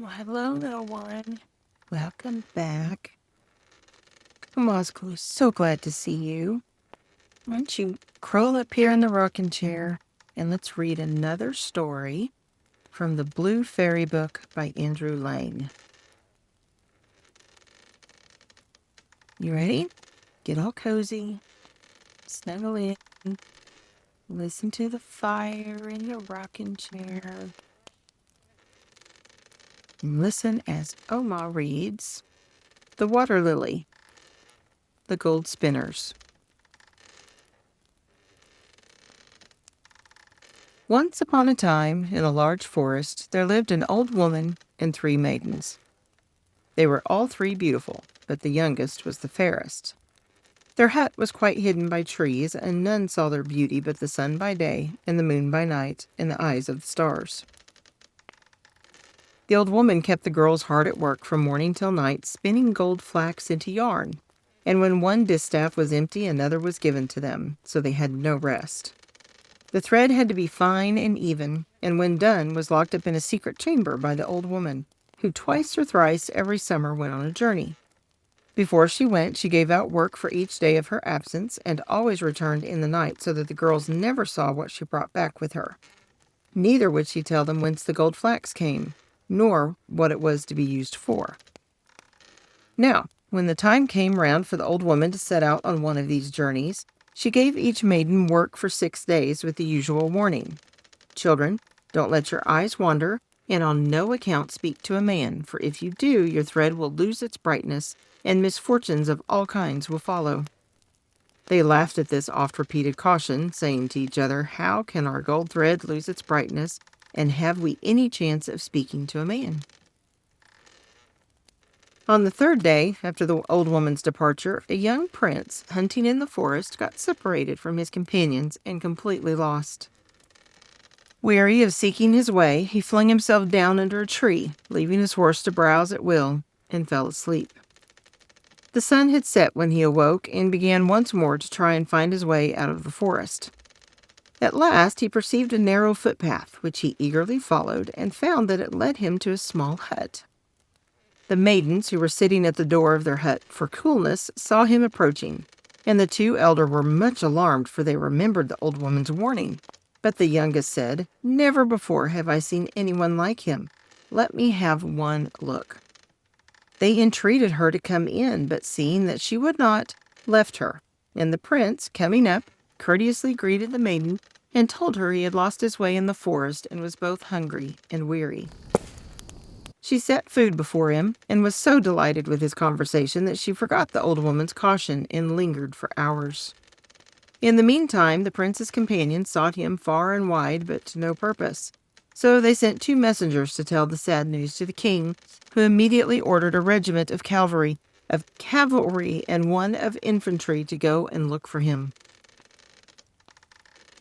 Well, hello, little one. Welcome back. Come on, so glad to see you. Why don't you curl up here in the rocking chair and let's read another story from the Blue Fairy Book by Andrew Lang. You ready? Get all cozy, snuggle in, listen to the fire in your rocking chair. And listen as Oma reads The Water Lily, the Gold Spinners. Once upon a time, in a large forest, there lived an old woman and 3 maidens. They were all 3 beautiful, but the youngest was the fairest. Their hut was quite hidden by trees, and none saw their beauty but the sun by day, and the moon by night, and the eyes of the stars. The old woman kept the girls hard at work from morning till night, spinning gold flax into yarn, and when one distaff was empty, another was given to them, so they had no rest. The thread had to be fine and even, and when done was locked up in a secret chamber by the old woman, who twice or thrice every summer went on a journey. Before she went, she gave out work for each day of her absence, and always returned in the night so that the girls never saw what she brought back with her. Neither would she tell them whence the gold flax came, nor what it was to be used for. Now, when the time came round for the old woman to set out on one of these journeys, she gave each maiden work for 6 days with the usual warning. Children, don't let your eyes wander, and on no account speak to a man, for if you do, your thread will lose its brightness, and misfortunes of all kinds will follow. They laughed at this oft-repeated caution, saying to each other, How can our gold thread lose its brightness, and have we any chance of speaking to a man? On the 3rd day, after the old woman's departure, a young prince, hunting in the forest, got separated from his companions and completely lost. Weary of seeking his way, he flung himself down under a tree, leaving his horse to browse at will, and fell asleep. The sun had set when he awoke and began once more to try and find his way out of the forest. At last he perceived a narrow footpath, which he eagerly followed, and found that it led him to a small hut. The maidens, who were sitting at the door of their hut for coolness, saw him approaching, and the 2 elder were much alarmed, for they remembered the old woman's warning. But the youngest said, Never before have I seen anyone like him. Let me have one look. They entreated her to come in, but seeing that she would not, left her, and the prince, coming up, courteously greeted the maiden, and told her he had lost his way in the forest, and was both hungry and weary. She set food before him, and was so delighted with his conversation that she forgot the old woman's caution and lingered for hours. In the meantime, the prince's companions sought him far and wide, but to no purpose. So they sent 2 messengers to tell the sad news to the king, who immediately ordered a regiment of cavalry and 1 of infantry to go and look for him.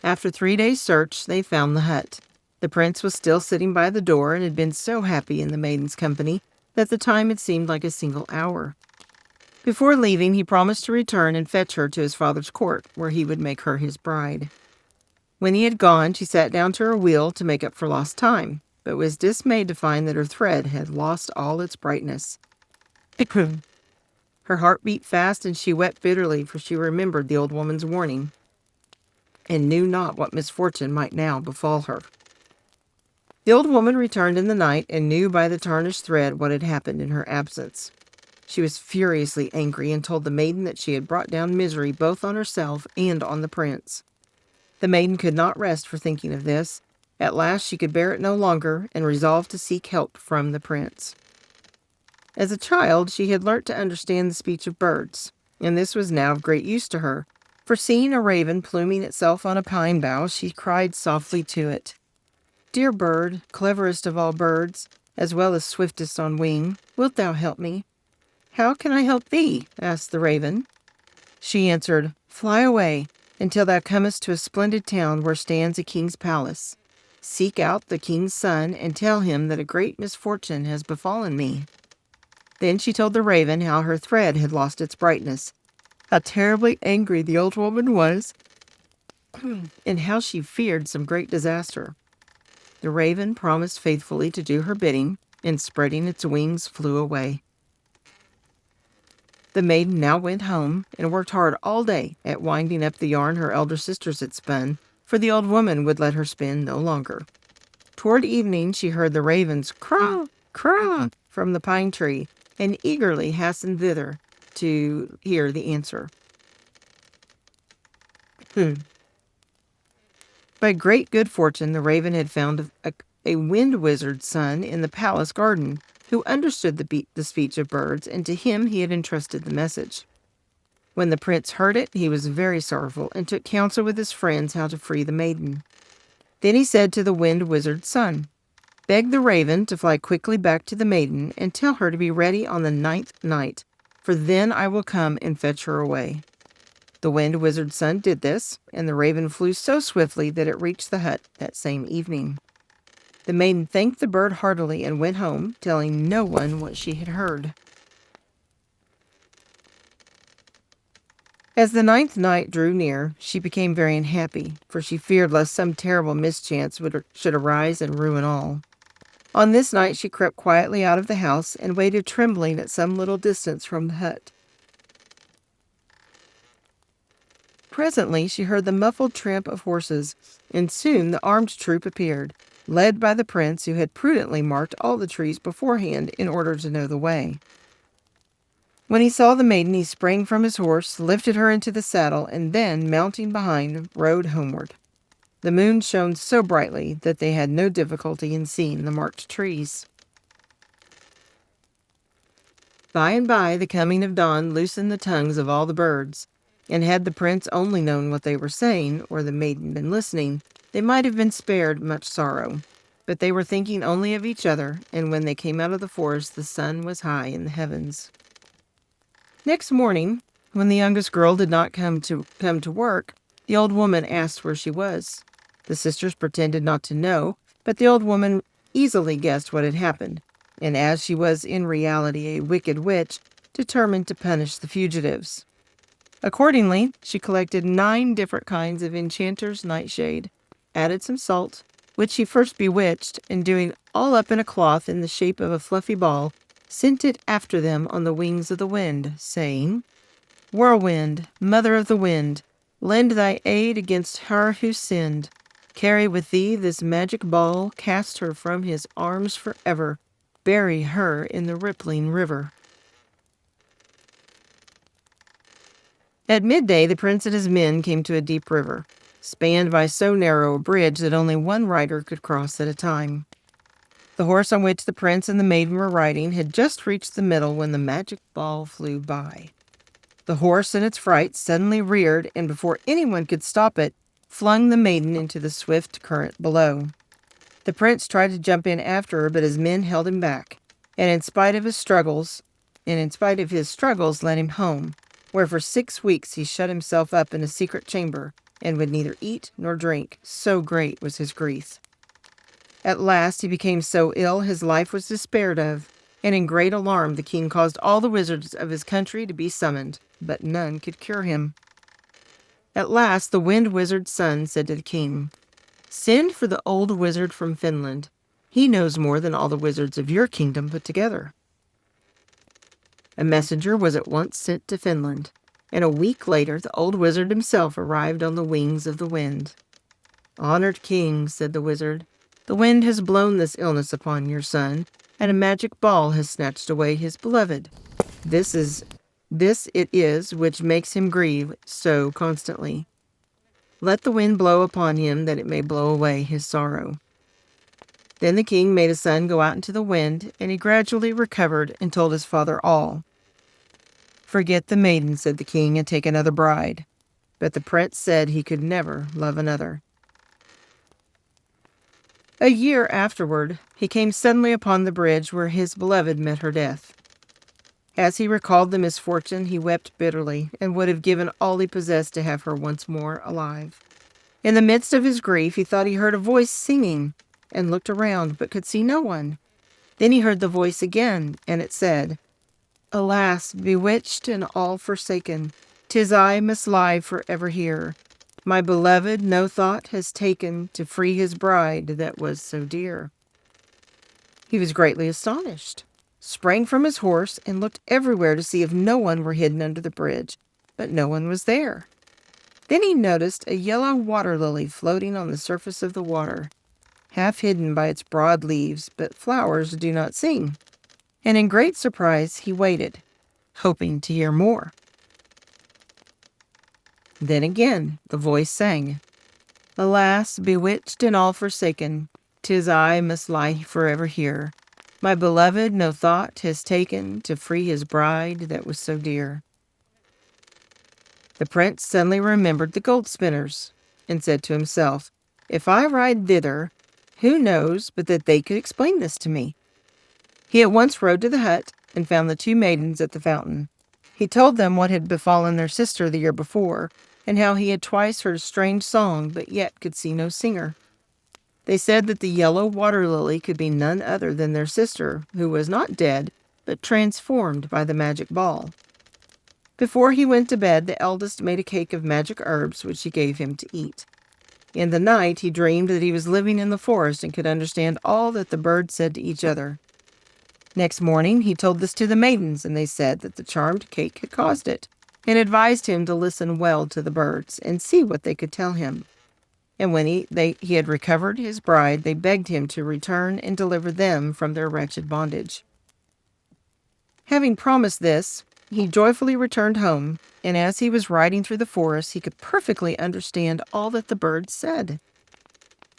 After 3 days' search, they found the hut. The prince was still sitting by the door and had been so happy in the maiden's company that the time had seemed like a single hour. Before leaving, he promised to return and fetch her to his father's court, where he would make her his bride. When he had gone, she sat down to her wheel to make up for lost time, but was dismayed to find that her thread had lost all its brightness. Her heart beat fast, and she wept bitterly, for she remembered the old woman's warning, and knew not what misfortune might now befall her. The old woman returned in the night, and knew by the tarnished thread what had happened in her absence. She was furiously angry, and told the maiden that she had brought down misery both on herself and on the prince. The maiden could not rest for thinking of this. At last she could bear it no longer, and resolved to seek help from the prince. As a child, she had learnt to understand the speech of birds, and this was now of great use to her, for seeing a raven pluming itself on a pine bough, she cried softly to it, Dear bird, cleverest of all birds, as well as swiftest on wing, wilt thou help me? How can I help thee? Asked the raven. She answered, Fly away, until thou comest to a splendid town where stands a king's palace. Seek out the king's son, and tell him that a great misfortune has befallen me. Then she told the raven how her thread had lost its brightness, how terribly angry the old woman was, and how she feared some great disaster. The raven promised faithfully to do her bidding, and spreading its wings flew away. The maiden now went home and worked hard all day at winding up the yarn her elder sisters had spun, for the old woman would let her spin no longer. Toward evening she heard the ravens craw, craw from the pine tree, and eagerly hastened thither to hear the answer. By great good fortune, the raven had found a wind wizard's son in the palace garden, who understood the speech of birds, and to him he had entrusted the message. When the prince heard it, he was very sorrowful, and took counsel with his friends how to free the maiden. Then he said to the wind wizard's son, "Beg the raven to fly quickly back to the maiden, and tell her to be ready on the 9th night, for then I will come and fetch her away." The wind wizard's son did this, and the raven flew so swiftly that it reached the hut that same evening. The maiden thanked the bird heartily and went home, telling no one what she had heard. As the 9th night drew near, she became very unhappy, for she feared lest some terrible mischance should arise and ruin all. On this night she crept quietly out of the house and waited trembling at some little distance from the hut. Presently she heard the muffled tramp of horses, and soon the armed troop appeared, led by the prince, who had prudently marked all the trees beforehand in order to know the way. When he saw the maiden, he sprang from his horse, lifted her into the saddle, and then, mounting behind, rode homeward. The moon shone so brightly that they had no difficulty in seeing the marked trees. By and by, the coming of dawn loosened the tongues of all the birds, and had the prince only known what they were saying, or the maiden been listening, they might have been spared much sorrow. But they were thinking only of each other, and when they came out of the forest, the sun was high in the heavens. Next morning, when the youngest girl did not come to work, the old woman asked where she was. The sisters pretended not to know, but the old woman easily guessed what had happened, and as she was in reality a wicked witch, determined to punish the fugitives. Accordingly, she collected 9 different kinds of enchanter's nightshade, added some salt, which she first bewitched, and doing all up in a cloth in the shape of a fluffy ball, sent it after them on the wings of the wind, saying, "Whirlwind, mother of the wind, lend thy aid against her who sinned. Carry with thee this magic ball, cast her from his arms forever, bury her in the rippling river." At midday, the prince and his men came to a deep river, spanned by so narrow a bridge that only one rider could cross at a time. The horse on which the prince and the maiden were riding had just reached the middle when the magic ball flew by. The horse, in its fright, suddenly reared, and before anyone could stop it, flung the maiden into the swift current below. The prince tried to jump in after her, but his men held him back, and in spite of his struggles, led him home, where for 6 weeks he shut himself up in a secret chamber, and would neither eat nor drink, so great was his grief. At last he became so ill his life was despaired of, and in great alarm the king caused all the wizards of his country to be summoned, but none could cure him. At last the wind wizard's son said to the king, "Send for the old wizard from Finland. He knows more than all the wizards of your kingdom put together." A messenger was at once sent to Finland, and a week later the old wizard himself arrived on the wings of the wind. "Honored king," said the wizard, "the wind has blown this illness upon your son, and a magic ball has snatched away his beloved. This it is which makes him grieve so constantly. Let the wind blow upon him, that it may blow away his sorrow." Then the king made his son go out into the wind, and he gradually recovered and told his father all. "Forget the maiden," said the king, "and take another bride." But the prince said he could never love another. A year afterward, he came suddenly upon the bridge where his beloved met her death. As he recalled the misfortune, he wept bitterly, and would have given all he possessed to have her once more alive. In the midst of his grief, he thought he heard a voice singing, and looked around, but could see no one. Then he heard the voice again, and it said, "Alas, bewitched and all forsaken, 'tis I must lie forever here. My beloved no thought has taken to free his bride that was so dear." He was greatly astonished, sprang from his horse, and looked everywhere to see if no one were hidden under the bridge, but no one was there. Then he noticed a yellow water lily floating on the surface of the water, half hidden by its broad leaves, but flowers do not sing. And in great surprise he waited, hoping to hear more. Then again the voice sang, "Alas, bewitched and all forsaken, 'tis I must lie forever here. My beloved no thought has taken to free his bride that was so dear." The prince suddenly remembered the gold spinners, and said to himself, "If I ride thither, who knows but that they could explain this to me?" He at once rode to the hut, and found the two maidens at the fountain. He told them what had befallen their sister the year before, and how he had twice heard a strange song, but yet could see no singer. They said that the yellow water lily could be none other than their sister, who was not dead, but transformed by the magic ball. Before he went to bed, the eldest made a cake of magic herbs, which he gave him to eat. In the night, he dreamed that he was living in the forest and could understand all that the birds said to each other. Next morning, he told this to the maidens, and they said that the charmed cake had caused it, and advised him to listen well to the birds and see what they could tell him. And when he had recovered his bride, they begged him to return and deliver them from their wretched bondage. Having promised this, he joyfully returned home, and as he was riding through the forest, he could perfectly understand all that the birds said.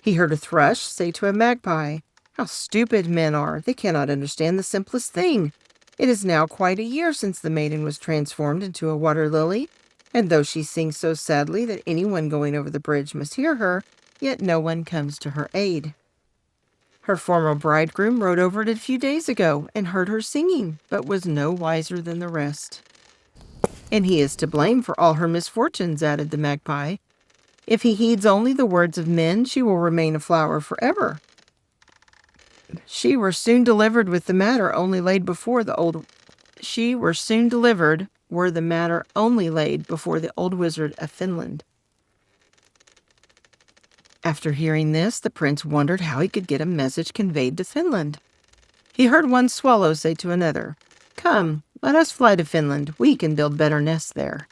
He heard a thrush say to a magpie, "How stupid men are! They cannot understand the simplest thing. It is now quite a year since the maiden was transformed into a water lily, and though she sings so sadly that anyone going over the bridge must hear her, yet no one comes to her aid. Her former bridegroom rode over it a few days ago and heard her singing, but was no wiser than the rest. And he is to blame for all her misfortunes," added the magpie. "If he heeds only the words of men, she will remain a flower forever. She were soon delivered were the matter only laid before the old wizard of Finland." After hearing this, the prince wondered how he could get a message conveyed to Finland. He heard one swallow say to another, "Come, let us fly to Finland. We can build better nests there."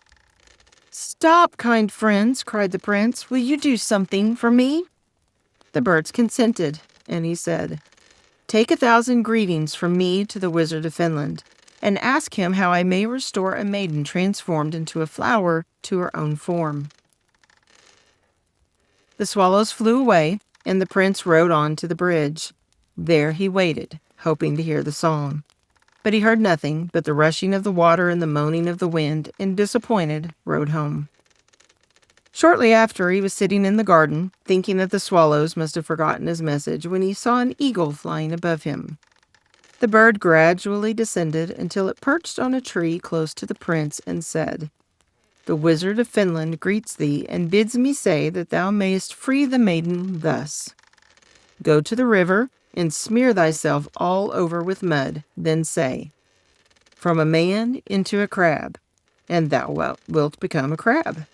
"Stop, kind friends," cried the prince. "Will you do something for me?" The birds consented, and he said, "Take 1,000 greetings from me to the wizard of Finland, and ask him how I may restore a maiden transformed into a flower to her own form." The swallows flew away, and the prince rode on to the bridge. There he waited, hoping to hear the song. But he heard nothing but the rushing of the water and the moaning of the wind, and disappointed, rode home. Shortly after, he was sitting in the garden, thinking that the swallows must have forgotten his message, when he saw an eagle flying above him. The bird gradually descended until it perched on a tree close to the prince and said, "The wizard of Finland greets thee and bids me say that thou mayest free the maiden thus. Go to the river and smear thyself all over with mud, then say, 'From a man into a crab,' and thou wilt become a crab.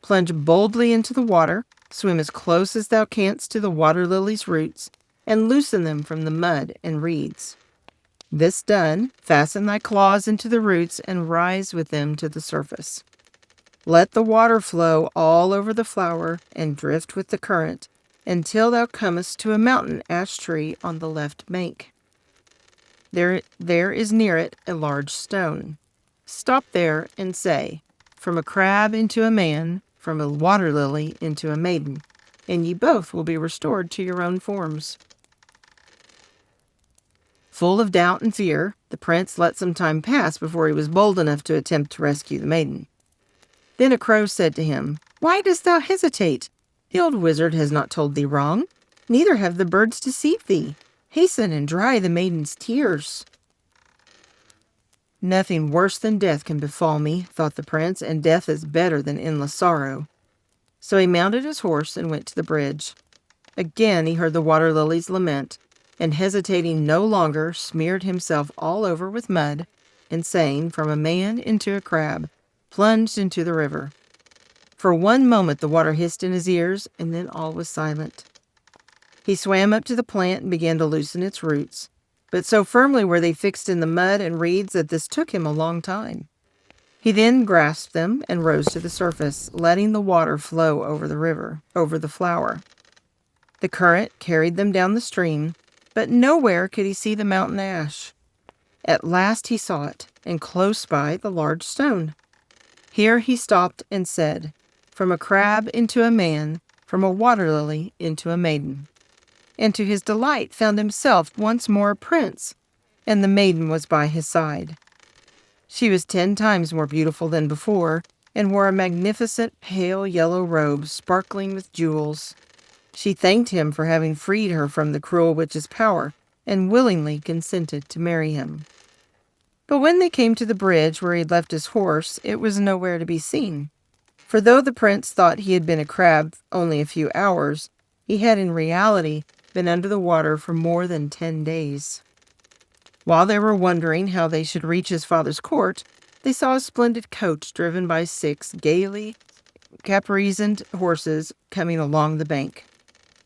Plunge boldly into the water, swim as close as thou canst to the water lily's roots, and loosen them from the mud and reeds. This done, fasten thy claws into the roots and rise with them to the surface. Let the water flow all over the flower and drift with the current until thou comest to a mountain ash tree on the left bank. There is near it a large stone. Stop there and say, 'From a crab into a man, from a water lily into a maiden,' and ye both will be restored to your own forms." Full of doubt and fear, the prince let some time pass before he was bold enough to attempt to rescue the maiden. Then a crow said to him, "Why dost thou hesitate? The old wizard has not told thee wrong, neither have the birds deceived thee. Hasten and dry the maiden's tears." "Nothing worse than death can befall me," thought the prince, "and death is better than endless sorrow." So he mounted his horse and went to the bridge. Again he heard the water lilies lament, and hesitating no longer, smeared himself all over with mud, and saying, "From a man into a crab," plunged into the river. For one moment the water hissed in his ears, and then all was silent. He swam up to the plant and began to loosen its roots, but so firmly were they fixed in the mud and reeds that this took him a long time. He then grasped them and rose to the surface, letting the water flow over the flower. The current carried them down the stream, but nowhere could he see the mountain ash. At last he saw it, and close by the large stone. Here he stopped and said, "From a crab into a man, from a water lily into a maiden," and to his delight found himself once more a prince, and the maiden was by his side. She was 10 times more beautiful than before, and wore a magnificent pale yellow robe sparkling with jewels. She thanked him for having freed her from the cruel witch's power, and willingly consented to marry him. But when they came to the bridge where he had left his horse, it was nowhere to be seen. For though the prince thought he had been a crab only a few hours, he had in reality been under the water for more than 10 days. While they were wondering how they should reach his father's court, they saw a splendid coach driven by 6 gaily caparisoned horses coming along the bank.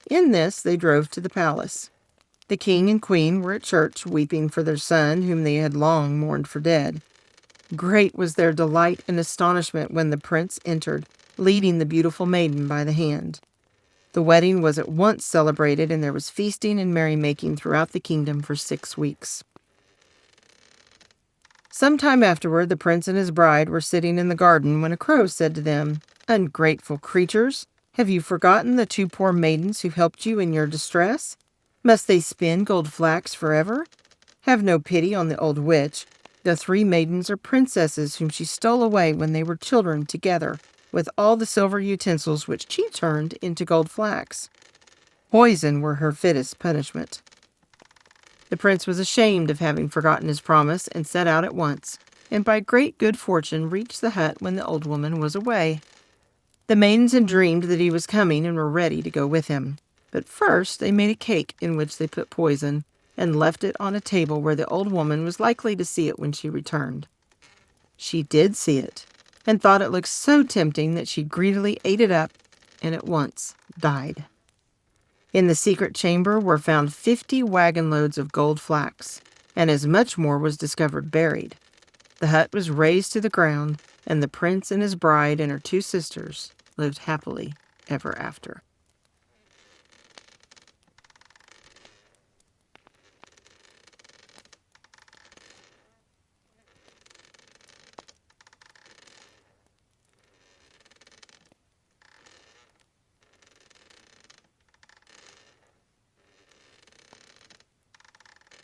In this they drove to the palace. The king and queen were at church, weeping for their son, whom they had long mourned for dead. Great was their delight and astonishment when the prince entered, leading the beautiful maiden by the hand. The wedding was at once celebrated, and there was feasting and merrymaking throughout the kingdom for 6 weeks. Some time afterward, the prince and his bride were sitting in the garden when a crow said to them, "Ungrateful creatures, have you forgotten the 2 poor maidens who helped you in your distress? Must they spin gold flax forever? Have no pity on the old witch. The 3 maidens are princesses whom she stole away when they were children together, with all the silver utensils which she turned into gold flax. Poison were her fittest punishment." The prince was ashamed of having forgotten his promise and set out at once, and by great good fortune reached the hut when the old woman was away. The maidens had dreamed that he was coming and were ready to go with him. But first they made a cake in which they put poison, and left it on a table where the old woman was likely to see it when she returned. She did see it, and thought it looked so tempting that she greedily ate it up, and at once died. In the secret chamber were found 50 wagon loads of gold flax, and as much more was discovered buried. The hut was razed to the ground, and the prince and his bride and her 2 sisters lived happily ever after.